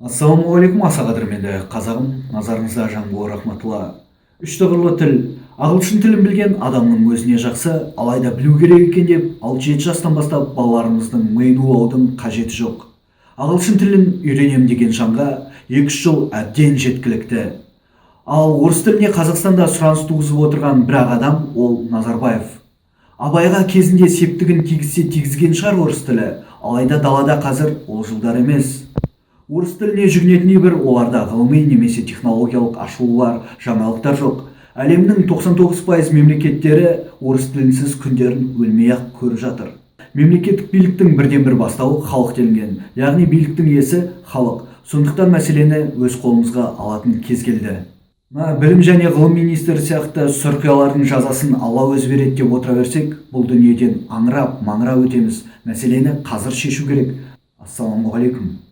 Ассалаумағалейкум, аса қадірменді қазағым, назарыңызда жамбыл рахматулла. Үш тұғырлы тіл. Ағылшын тілін білген адамның өзіне жақсы, алайда білу керек екен деп, 6-7 жастан бастап балаларымыздың миын улаудың қажеті жоқ. Ағылшын тілін үйренем деген жанға 2-3 жыл әбден жеткілікті. Ал орыс тіліне Қазақстанда сұраныс туғызып отырған бір адам, ол Назарбаев. Абайға кезінде септігін тигізсе тигізген шығар орыс тілі, алайда далада қазір ол жылдар емес. Орыс тіліне жүгінетіндей бір оларда ғылыми немесе технологиялық ашылулар, жаңалықтар жоқ. Әлемнің 99% мемлекеттері орыс тілінсіз күндерін өлмей-ақ көріп жатыр. Мемлекеттік биліктің бірден бір бастауы халық делінген, яғни биліктің иесі халық. Сондықтан мәселені өз қолымызға алатын кез келді. Білім және ғылым министрі сияқты сұрқиялардың жазасын Алла өзі береді деп отыра берсек, бұл дүниеден аңырап, маңырап өтеміз. Мәселені қазір шешу керек. Ассалаумағалейкум.